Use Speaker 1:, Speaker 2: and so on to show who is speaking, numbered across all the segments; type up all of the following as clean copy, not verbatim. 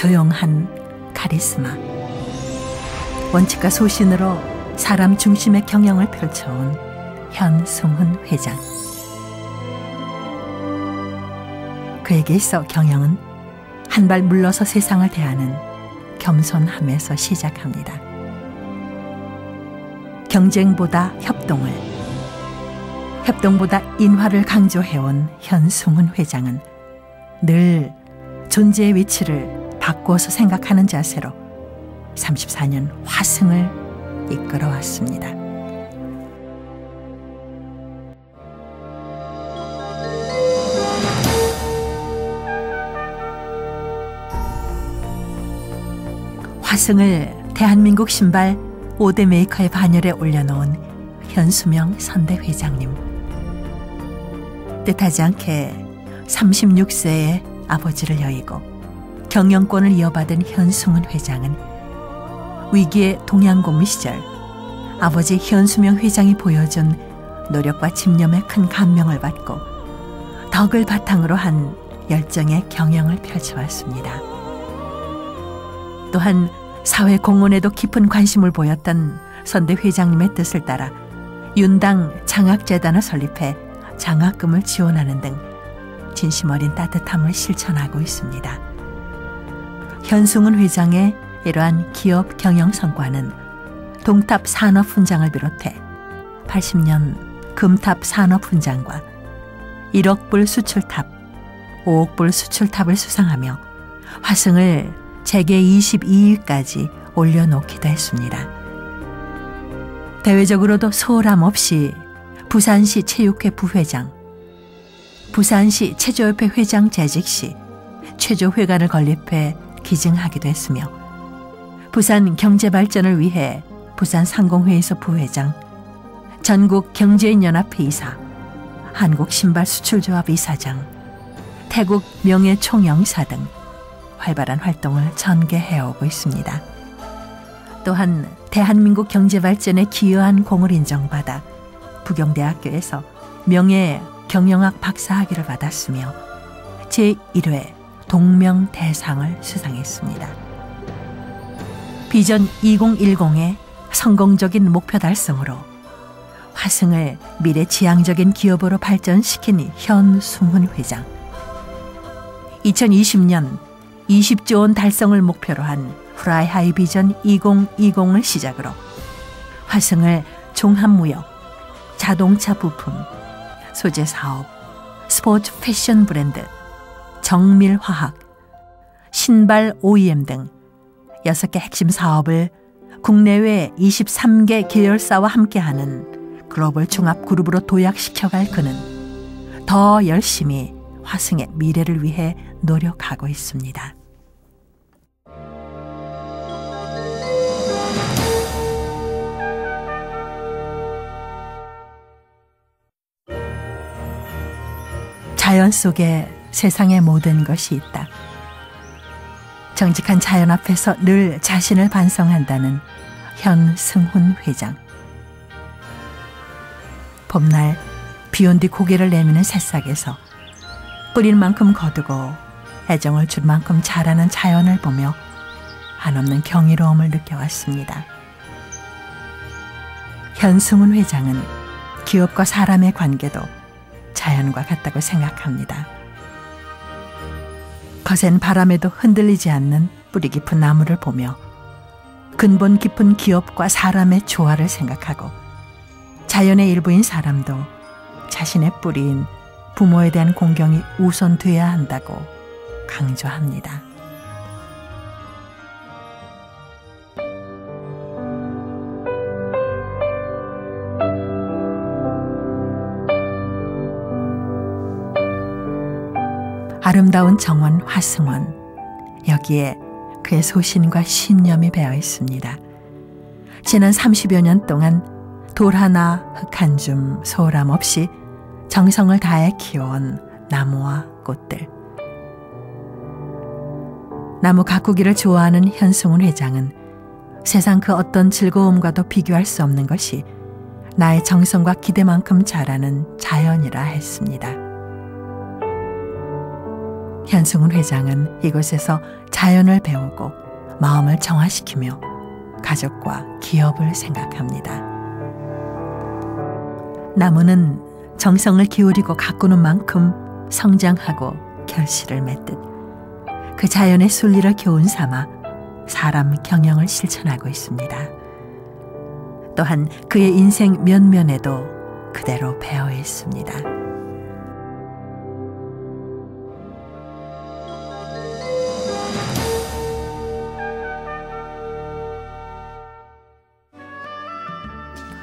Speaker 1: 조용한 카리스마, 원칙과 소신으로 사람 중심의 경영을 펼쳐온 현승훈 회장. 그에게 있어 경영은 한 발 물러서 세상을 대하는 겸손함에서 시작합니다. 경쟁보다 협동을, 협동보다 인화를 강조해온 현승훈 회장은 늘 존재의 위치를 바꿔서 생각하는 자세로 34년 화승을 이끌어왔습니다. 화승을 대한민국 신발 5대 메이커의 반열에 올려놓은 현수명 선대 회장님. 뜻하지 않게 36세에 아버지를 여의고 경영권을 이어받은 현승훈 회장은 위기의 동양고미 시절 아버지 현수명 회장이 보여준 노력과 집념에 큰 감명을 받고 덕을 바탕으로 한 열정의 경영을 펼쳐왔습니다. 또한 사회 공헌에도 깊은 관심을 보였던 선대 회장님의 뜻을 따라 윤당 장학재단을 설립해 장학금을 지원하는 등 진심 어린 따뜻함을 실천하고 있습니다. 현승훈 회장의 이러한 기업 경영 성과는 동탑 산업훈장을 비롯해 80년 금탑 산업훈장과 1억 불 수출탑, 5억 불 수출탑을 수상하며 화승을 재계 22위까지 올려놓기도 했습니다. 대외적으로도 소홀함 없이 부산시 체육회 부회장, 부산시 체조협회 회장 재직 시 체조회관을 건립해 기증하기도 했으며 부산 경제발전을 위해 부산상공회에서 부회장, 전국경제인연합회 이사, 한국신발수출조합 이사장, 태국 명예총영사 등 활발한 활동을 전개해오고 있습니다. 또한 대한민국 경제발전에 기여한 공을 인정받아 부경대학교에서 명예경영학 박사학위를 받았으며 제1회 동명대상을 수상했습니다. 비전 2010의 성공적인 목표 달성으로 화승을 미래지향적인 기업으로 발전시킨 현승훈 회장. 2020년 20조 원 달성을 목표로 한 프라이하이 비전 2020을 시작으로 화승을 종합무역, 자동차 부품, 소재사업, 스포츠 패션 브랜드, 정밀화학, 신발 OEM 등 6개 핵심 사업을 국내외 23개 계열사와 함께하는 글로벌 종합 그룹으로 도약시켜갈 그는 더 열심히 화승의 미래를 위해 노력하고 있습니다. 자연 속에 세상의 모든 것이 있다. 정직한 자연 앞에서 늘 자신을 반성한다는 현승훈 회장. 봄날 비온 뒤 고개를 내미는 새싹에서 뿌릴 만큼 거두고 애정을 줄 만큼 자라는 자연을 보며 한없는 경이로움을 느껴왔습니다. 현승훈 회장은 기업과 사람의 관계도 자연과 같다고 생각합니다. 거센 바람에도 흔들리지 않는 뿌리 깊은 나무를 보며 근본 깊은 기업과 사람의 조화를 생각하고 자연의 일부인 사람도 자신의 뿌리인 부모에 대한 공경이 우선돼야 한다고 강조합니다. 아름다운 정원 화승원, 여기에 그의 소신과 신념이 배어 있습니다. 지난 30여 년 동안 돌 하나 흙 한 줌 소홀함 없이 정성을 다해 키워온 나무와 꽃들. 나무 가꾸기를 좋아하는 현승훈 회장은 세상 그 어떤 즐거움과도 비교할 수 없는 것이 나의 정성과 기대만큼 자라는 자연이라 했습니다. 현승훈 회장은 이곳에서 자연을 배우고 마음을 정화시키며 가족과 기업을 생각합니다. 나무는 정성을 기울이고 가꾸는 만큼 성장하고 결실을 맺듯 그 자연의 순리를 교훈 삼아 사람 경영을 실천하고 있습니다. 또한 그의 인생 면면에도 그대로 배어 있습니다.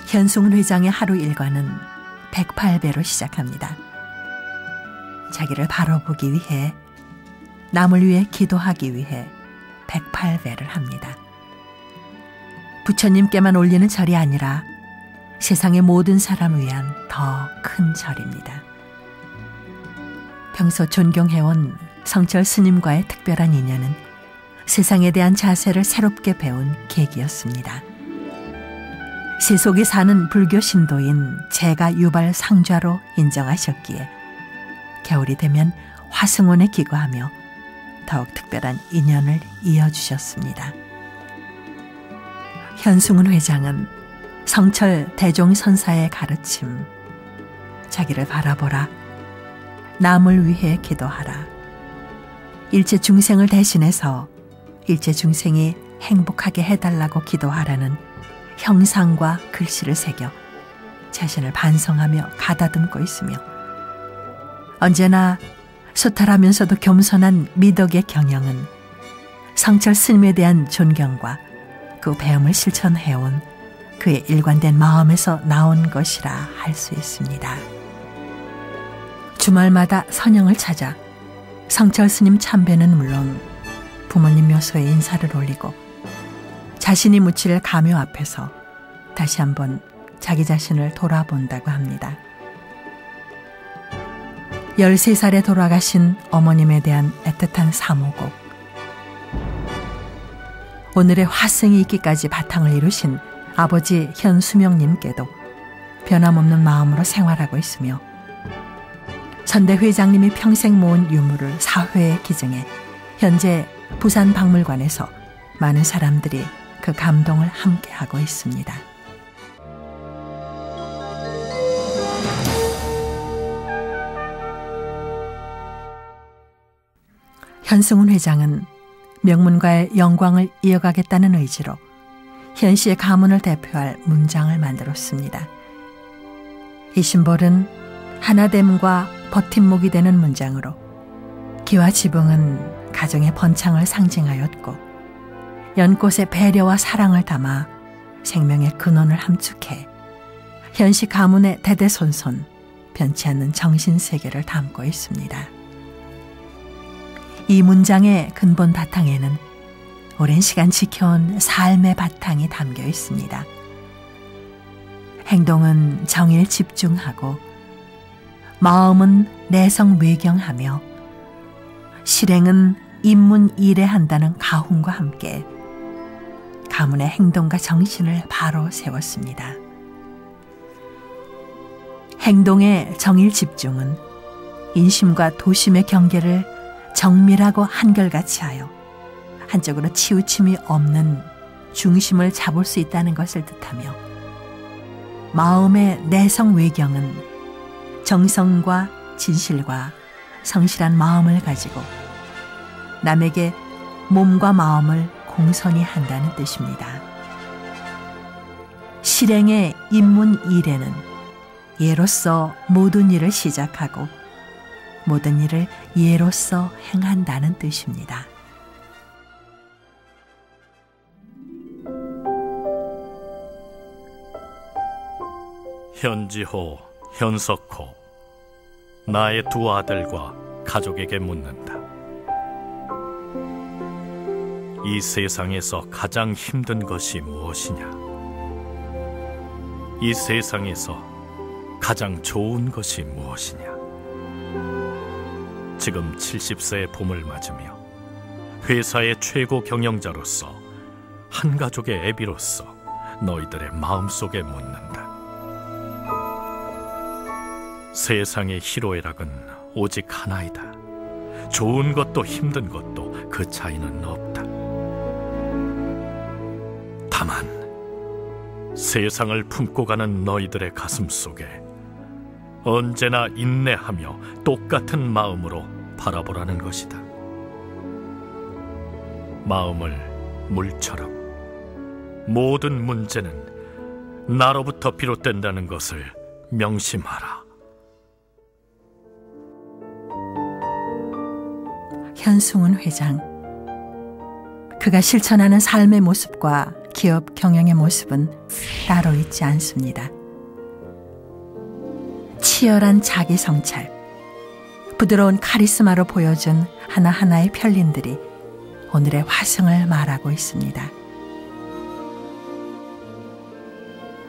Speaker 1: 현승훈 회장의 하루 일과는 108배로 시작합니다. 자기를 바라보기 위해, 남을 위해 기도하기 위해 108배를 합니다. 부처님께만 올리는 절이 아니라 세상의 모든 사람을 위한 더 큰 절입니다. 평소 존경해온 성철 스님과의 특별한 인연은 세상에 대한 자세를 새롭게 배운 계기였습니다. 세속에 사는 불교 신도인 제가 유발 상좌로 인정하셨기에 겨울이 되면 화승원에 기거하며 더욱 특별한 인연을 이어주셨습니다. 현승훈 회장은 성철 대종선사의 가르침, 자기를 바라보라, 남을 위해 기도하라, 일체 중생을 대신해서 일체 중생이 행복하게 해달라고 기도하라는 형상과 글씨를 새겨 자신을 반성하며 가다듬고 있으며 언제나 소탈하면서도 겸손한 미덕의 경영은 성철 스님에 대한 존경과 그 배움을 실천해온 그의 일관된 마음에서 나온 것이라 할 수 있습니다. 주말마다 선영을 찾아 성철 스님 참배는 물론 부모님 묘소에 인사를 올리고 자신이 묻힐 가묘 앞에서 다시 한번 자기 자신을 돌아본다고 합니다. 13살에 돌아가신 어머님에 대한 애틋한 사모곡, 오늘의 화승이 있기까지 바탕을 이루신 아버지 현수명님께도 변함없는 마음으로 생활하고 있으며 선대 회장님이 평생 모은 유물을 사회에 기증해 현재 부산박물관에서 많은 사람들이 그 감동을 함께하고 있습니다. 현승훈 회장은 명문가의 영광을 이어가겠다는 의지로 현씨의 가문을 대표할 문장을 만들었습니다. 이 심볼은 하나됨과 버팀목이 되는 문장으로 기와 지붕은 가정의 번창을 상징하였고 연꽃의 배려와 사랑을 담아 생명의 근원을 함축해 현씨 가문의 대대손손 변치 않는 정신세계를 담고 있습니다. 이 문장의 근본 바탕에는 오랜 시간 지켜온 삶의 바탕이 담겨 있습니다. 행동은 정의에 집중하고 마음은 내성 외경하며 실행은 인문 일해한다는 가훈과 함께 가문의 행동과 정신을 바로 세웠습니다. 행동의 정일 집중은 인심과 도심의 경계를 정밀하고 한결같이 하여 한쪽으로 치우침이 없는 중심을 잡을 수 있다는 것을 뜻하며 마음의 내성 외경은 정성과 진실과 성실한 마음을 가지고 남에게 몸과 마음을 공손히 한다는 뜻입니다. 실행의 인문 일에는 예로서 모든 일을 시작하고 모든 일을 예로서 행한다는 뜻입니다.
Speaker 2: 현지호, 현석호, 나의 두 아들과 가족에게 묻는다. 이 세상에서 가장 힘든 것이 무엇이냐? 이 세상에서 가장 좋은 것이 무엇이냐? 지금 70세의 봄을 맞으며 회사의 최고 경영자로서 한 가족의 애비로서 너희들의 마음속에 묻는다. 세상의 희로애락은 오직 하나이다. 좋은 것도 힘든 것도 그 차이는 없다. 다만 세상을 품고 가는 너희들의 가슴 속에 언제나 인내하며 똑같은 마음으로 바라보라는 것이다. 마음을 물처럼, 모든 문제는 나로부터 비롯된다는 것을 명심하라.
Speaker 1: 현승훈 회장, 그가 실천하는 삶의 모습과 기업 경영의 모습은 따로 있지 않습니다. 치열한 자기 성찰, 부드러운 카리스마로 보여준 하나하나의 편린들이 오늘의 화승을 말하고 있습니다.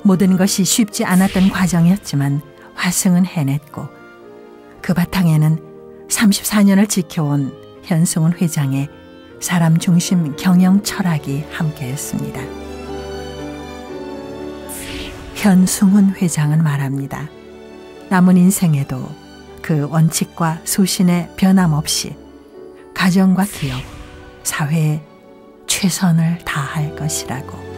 Speaker 1: 모든 것이 쉽지 않았던 과정이었지만 화승은 해냈고, 그 바탕에는 34년을 지켜온 현승훈 회장의 사람 중심 경영 철학이 함께했습니다. 현승훈 회장은 말합니다. 남은 인생에도 그 원칙과 소신에 변함없이 가정과 기업, 사회에 최선을 다할 것이라고.